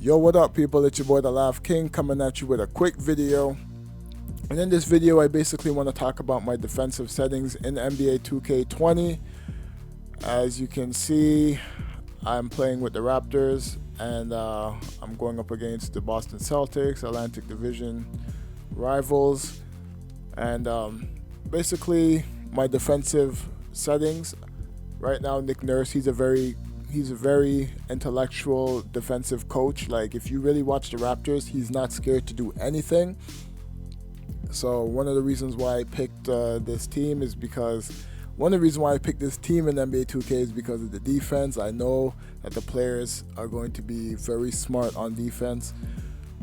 Yo, what up, people? It's your boy the Laugh King coming at you with a quick video. And in this video, I basically want to talk about my defensive settings in NBA 2K20. As you can see, I'm playing with the Raptors, and I'm going up against the Boston Celtics, Atlantic Division rivals. And basically, my defensive settings right now, Nick Nurse, he's a very intellectual defensive coach. Like, if you really watch the Raptors, he's not scared to do anything. So one of the reasons why I picked this team is because in NBA 2K is because of the defense. I know that the players are going to be very smart on defense,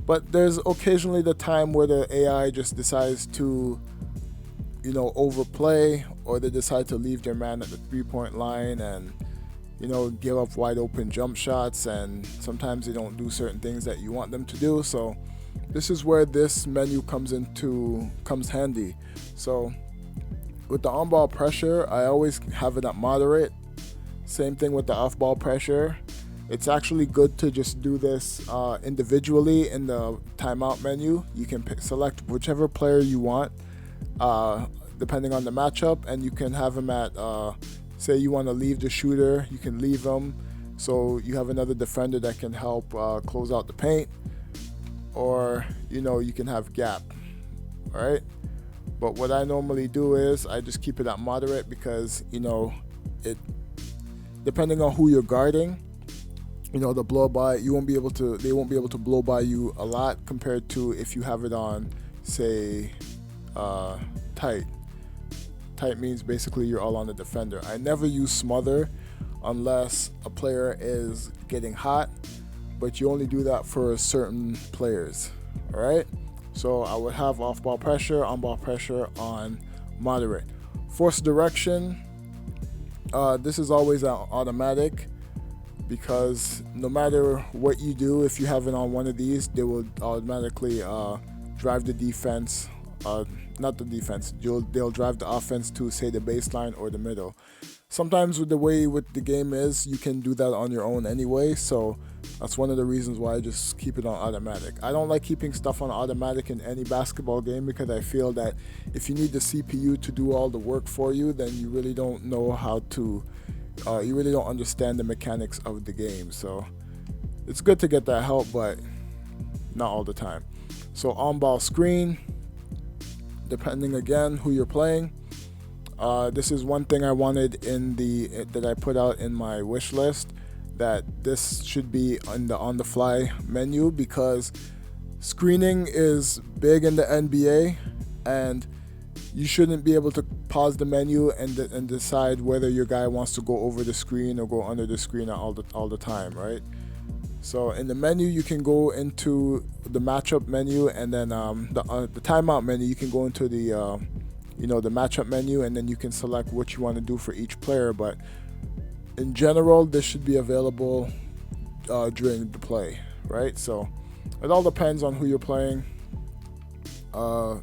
but there's occasionally the time where the AI just decides to, overplay, or they decide to leave their man at the three-point line and give up wide open jump shots, and sometimes they don't do certain things that you want them to do. So this is where this menu comes handy. So with the on-ball pressure, I always have it at moderate. Same thing with the off-ball pressure. It's actually good to just do this individually in the timeout menu. You can select whichever player you want depending on the matchup, and you can have them at say you want to leave the shooter, you can leave them, so you have another defender that can help close out the paint, or you can have gap. All right, but what I normally do is I just keep it at moderate, because it, depending on who you're guarding, the blow by, they won't be able to blow by you a lot compared to if you have it on, say, tight. Tight means basically you're all on the defender. I never use smother unless a player is getting hot, but you only do that for certain players. All right, so I would have off-ball pressure, on-ball pressure on moderate. Force direction, this is always automatic, because no matter what you do, if you have it on one of these, they will automatically drive the defense. Not the defense, they'll drive the offense to, say, the baseline or the middle. Sometimes with the way the game is, you can do that on your own anyway, so that's one of the reasons why I just keep it on automatic. I don't like keeping stuff on automatic in any basketball game, because I feel that if you need the CPU to do all the work for you, then you really don't know how to, you really don't understand the mechanics of the game. So it's good to get that help, but not all the time. So on-ball screen, depending again who you're playing. This is one thing I wanted that I put out in my wish list, that this should be on the fly menu, because screening is big in the NBA, and you shouldn't be able to pause the menu and decide whether your guy wants to go over the screen or go under the screen all the time, right? So in the menu, you can go into the matchup menu, and then the timeout menu, you can go into the the matchup menu, and then you can select what you want to do for each player. But in general, this should be available during the play, right? So it all depends on who you're playing. I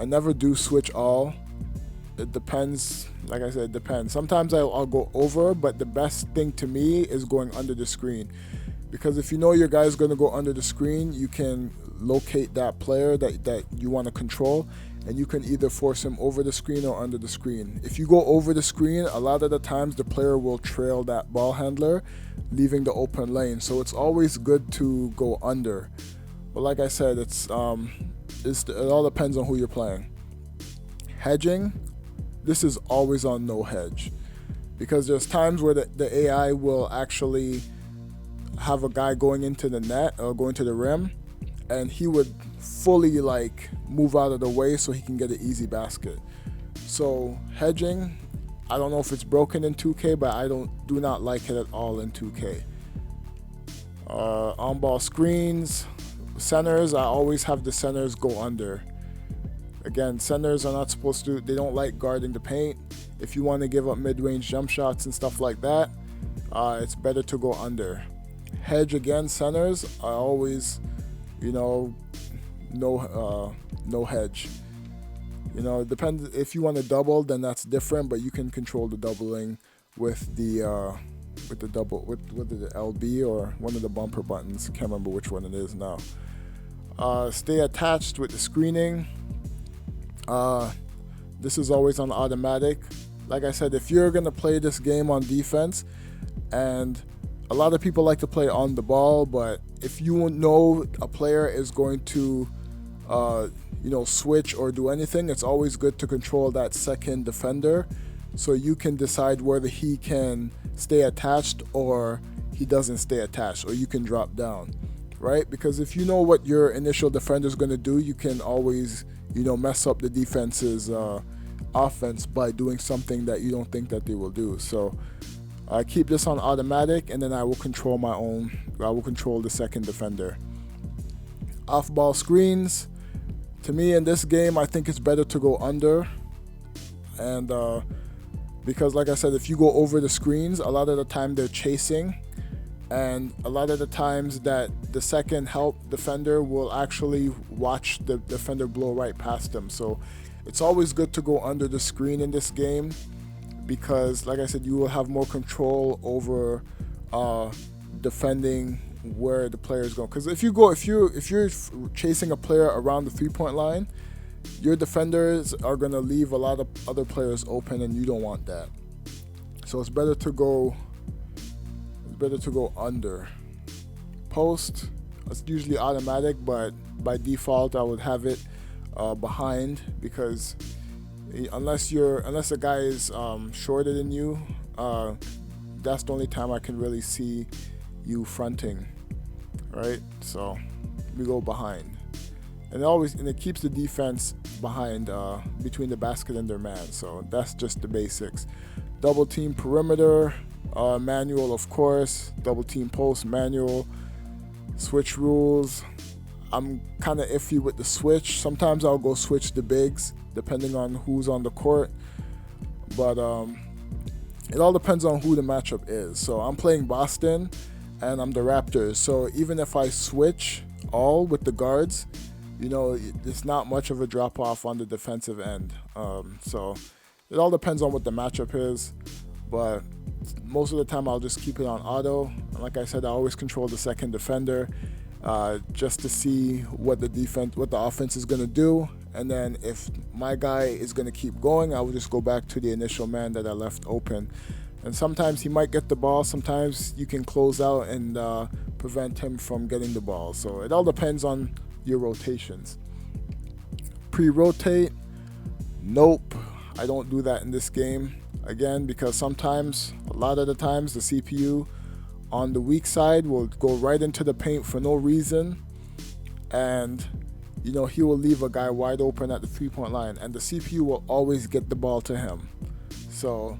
never do switch all. It depends. Like I said, it depends. Sometimes I'll go over, but the best thing to me is going under the screen. Because if you know your guy's going to go under the screen, you can locate that player that you want to control, and you can either force him over the screen or under the screen. If you go over the screen, a lot of the times the player will trail that ball handler, leaving the open lane. So it's always good to go under. But like I said, it all depends on who you're playing. Hedging, this is always on no hedge, because there's times where the AI will actually have a guy going into the net or going to the rim, and he would fully move out of the way so he can get an easy basket. So hedging, I don't know if it's broken in 2K, but I do not like it at all in 2K. On-ball screens, centers, I always have the centers go under. Again, centers are not supposed to, they don't like guarding the paint. If you want to give up mid-range jump shots and stuff like that, it's better to go under. Hedge, again, centers are always, no hedge. It depends. If you want to double, then that's different, but you can control the doubling with the with the double with the LB or one of the bumper buttons. Can't remember which one it is now. Stay attached with the screening. This is always on automatic. Like I said, if you're gonna play this game on defense, and a lot of people like to play on the ball, but if you know a player is going to switch or do anything, it's always good to control that second defender so you can decide whether he can stay attached or he doesn't stay attached, or you can drop down, right? Because if you know what your initial defender is going to do, you can always mess up the defense's offense by doing something that you don't think that they will do. So I keep this on automatic, and then I will control the second defender. Off ball screens, to me in this game, I think it's better to go under, and because like I said, if you go over the screens, a lot of the time they're chasing, and a lot of the times that the second help defender will actually watch the defender blow right past them. So it's always good to go under the screen in this game, because like I said, you will have more control over defending where the player is going. Because if you're chasing a player around the 3-point line, your defenders are going to leave a lot of other players open, and you don't want that. So it's better to go under. Post, it's usually automatic, but by default I would have it behind, because unless the guy is shorter than you, that's the only time I can really see you fronting, right? So we go behind, and it keeps the defense behind, between the basket and their man. So that's just the basics. Double team perimeter, manual of course. Double team post, manual. Switch rules, I'm kind of iffy with the switch. Sometimes I'll go switch the bigs depending on who's on the court, but it all depends on who the matchup is. So I'm playing Boston and I'm the Raptors, so even if I switch all with the guards, it's not much of a drop off on the defensive end. So it all depends on what the matchup is, but most of the time I'll just keep it on auto. And like I said, I always control the second defender, just to see what the offense is going to do. And then if my guy is going to keep going, I will just go back to the initial man that I left open. And sometimes he might get the ball, sometimes you can close out and prevent him from getting the ball. So it all depends on your rotations. Pre-rotate, nope, I don't do that in this game. Again, because a lot of the times, the CPU on the weak side will go right into the paint for no reason, and he will leave a guy wide open at the 3-point line, and the CPU will always get the ball to him. So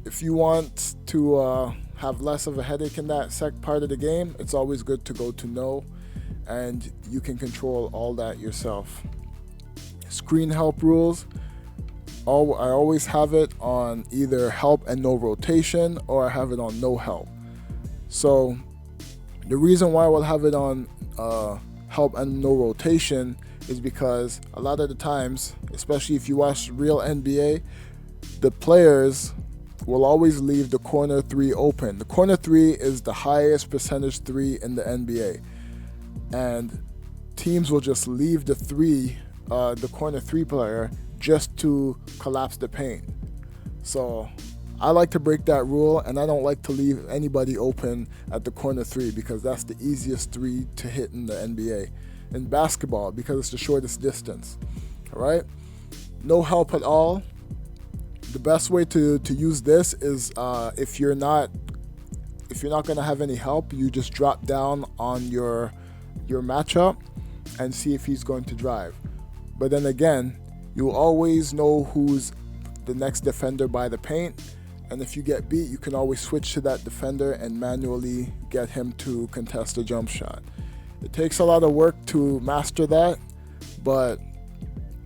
if you want to have less of a headache in that part of the game, it's always good to go to no, and you can control all that yourself. Screen help rules, I always have it on either help and no rotation, or I have it on no help. So the reason why I will have it on help and no rotation is because a lot of the times, especially if you watch real NBA, the players will always leave the corner 3 open. The corner 3 is the highest percentage 3 in the NBA, and teams will just leave the corner 3 player just to collapse the paint. So I like to break that rule, and I don't like to leave anybody open at the corner 3, because that's the easiest 3 to hit in the NBA. In basketball, because it's the shortest distance. All right? No help at all. The best way to use this is if you're not going to have any help, you just drop down on your matchup and see if he's going to drive. But then again, you always know who's the next defender by the paint, and if you get beat, you can always switch to that defender and manually get him to contest a jump shot. It takes a lot of work to master that, but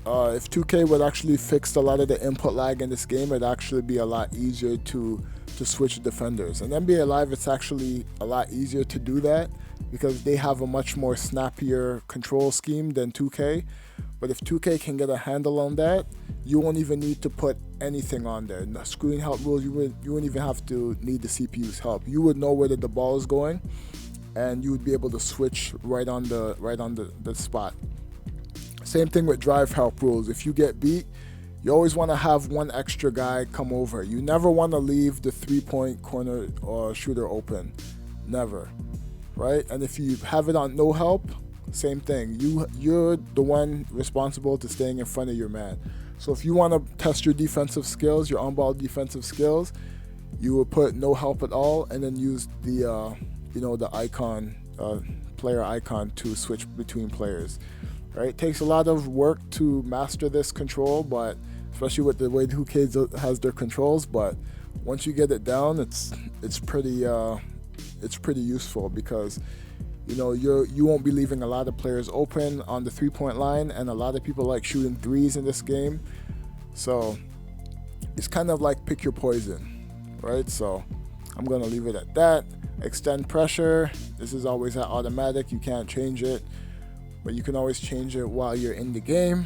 if 2K would actually fix a lot of the input lag in this game, it'd actually be a lot easier to switch defenders. In NBA Live, it's actually a lot easier to do that because they have a much more snappier control scheme than 2K. But if 2K can get a handle on that, you won't even need to put anything on there. No, screen help rules, you wouldn't even have to need the CPU's help. You would know where the ball is going, and you would be able to switch right on the spot. Same thing with drive help rules. If you get beat, you always want to have one extra guy come over. You never want to leave the 3-point corner or shooter open. Never. Right? And if you have it on no help, same thing. You're the one responsible to staying in front of your man. So if you want to test your defensive skills, your on-ball defensive skills, you will put no help at all, and then use the the icon, player icon, to switch between players. Right? It takes a lot of work to master this control, but especially with the way 2K has their controls. But once you get it down, it's pretty useful, because you won't be leaving a lot of players open on the 3-point line, and a lot of people like shooting threes in this game. So it's kind of like pick your poison, right? So I'm gonna leave it at that. Extend pressure. This is always at automatic. You can't change it, but you can always change it while you're in the game.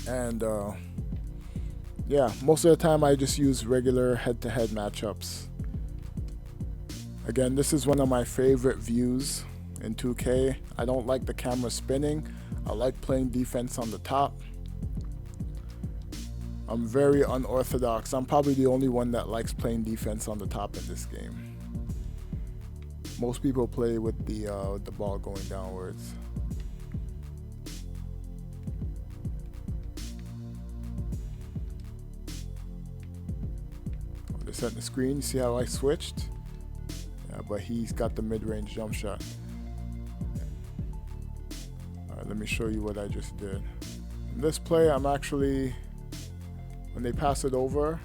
And yeah, most of the time I just use regular head-to-head matchups. Again, this is one of my favorite views in 2K. I don't like the camera spinning. I like playing defense on the top. I'm very unorthodox. I'm probably the only one that likes playing defense on the top in this game. Most people play with the ball going downwards. They're setting the screen. You see how I switched? Yeah, but he's got the mid-range jump shot. All right, let me show you what I just did. In this play, I'm actually, when they pass it over,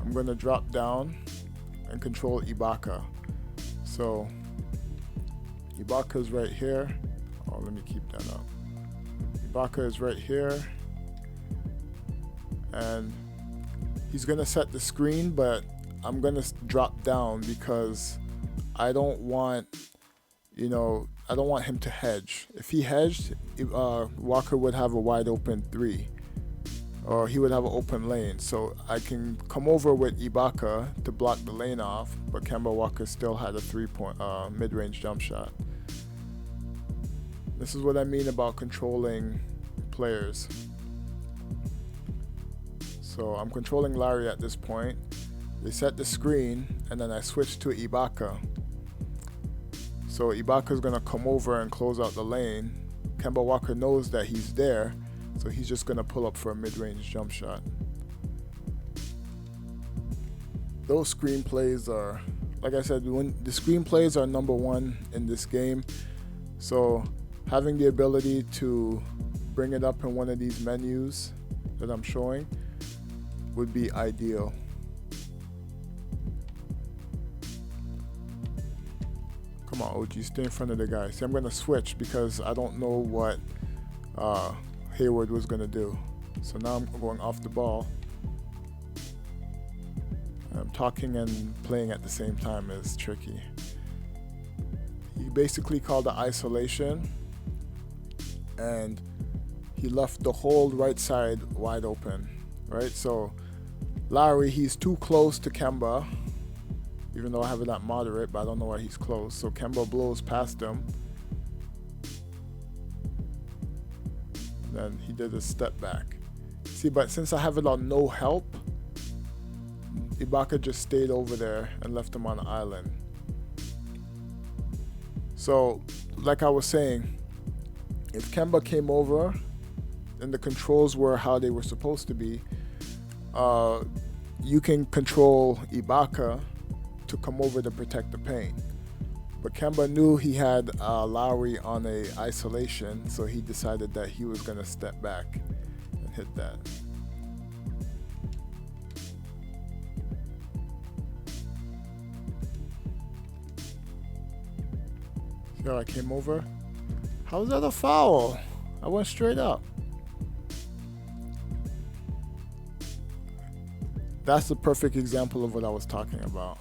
I'm going to drop down and control Ibaka. So Ibaka's right here. Oh, let me keep that up. Ibaka is right here, and he's gonna set the screen, but I'm gonna drop down because I don't want him to hedge. If he hedged, Walker would have a wide open 3, or he would have an open lane. So I can come over with Ibaka to block the lane off, but Kemba Walker still had a 3-point mid-range jump shot. This is what I mean about controlling players. So I'm controlling Larry at this point. They set the screen, and then I switch to Ibaka. So Ibaka's gonna come over and close out the lane. Kemba Walker knows that he's there, so he's just gonna pull up for a mid-range jump shot. Those screen plays are, like I said, when the screen plays are number one in this game. So having the ability to bring it up in one of these menus that I'm showing would be ideal. Come on, OG, stay in front of the guy. See, I'm gonna switch because I don't know what Hayward was gonna do. So now I'm going off the ball. Talking and playing at the same time is tricky. He basically called the isolation, and he left the whole right side wide open, right? So Lowry, he's too close to Kemba, even though I have it at moderate, but I don't know why he's close. So Kemba blows past him. And then he did a step back. See, but since I have it on no help, Ibaka just stayed over there and left him on the island. So, like I was saying, if Kemba came over and the controls were how they were supposed to be, you can control Ibaka to come over to protect the paint. But Kemba knew he had Lowry on a isolation, so he decided that he was going to step back and hit that. See how I came over? How's that a foul? I went straight up. That's the perfect example of what I was talking about.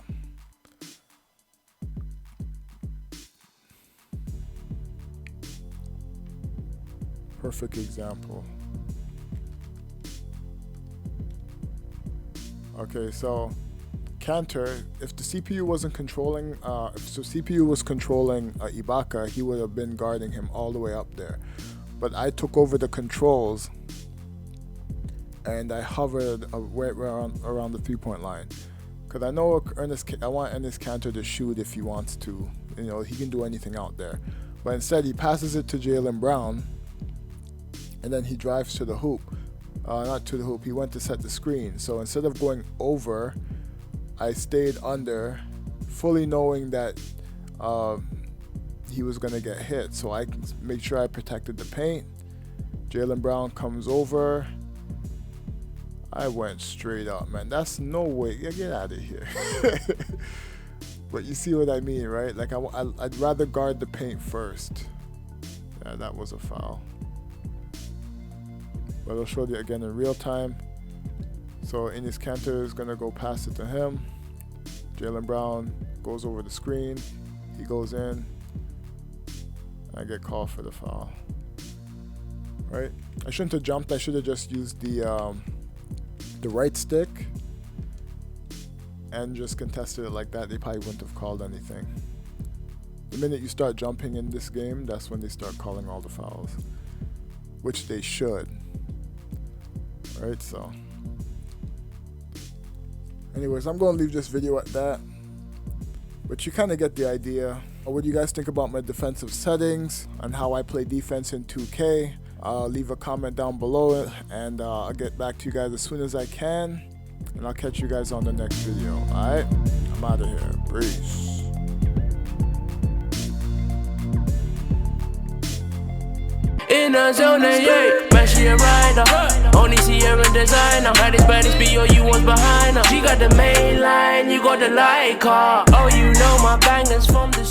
Perfect example. Okay, so Cantor, if the CPU wasn't controlling, if the CPU was controlling Ibaka, he would have been guarding him all the way up there. But I took over the controls and I hovered right around the 3-point line. Because I know I want Ernest Cantor to shoot if he wants to. You know, he can do anything out there. But instead, he passes it to Jaylen Brown, and then he drives to the hoop. Not to the hoop, he went to set the screen. So instead of going over, I stayed under, fully knowing that he was going to get hit. So I made sure I protected the paint. Jaylen Brown comes over. I went straight up, man. That's no way. Yeah, get out of here. But you see what I mean, right? Like, I'd rather guard the paint first. Yeah, that was a foul. But I'll show you again in real time. So Enes Kanter is going to go pass it to him. Jaylen Brown goes over the screen. He goes in. I get called for the foul. Right? I shouldn't have jumped. I should have just used the right stick and just contested it like that. They probably wouldn't have called anything. The minute you start jumping in this game, that's when they start calling all the fouls, which they should. Right, so anyways, I'm going to leave this video at that, but you kind of get the idea. What do you guys think about my defensive settings and how I play defense in 2K? Leave a comment down below, and I'll get back to you guys as soon as I can, and I'll catch you guys on the next video. Alright, I'm out of here. Peace. In a zone, yeah, man, she a rider. Only see her in designer. Baddest be all you want behind her. She got the main line, you got the light car. Oh, you know my bangers from the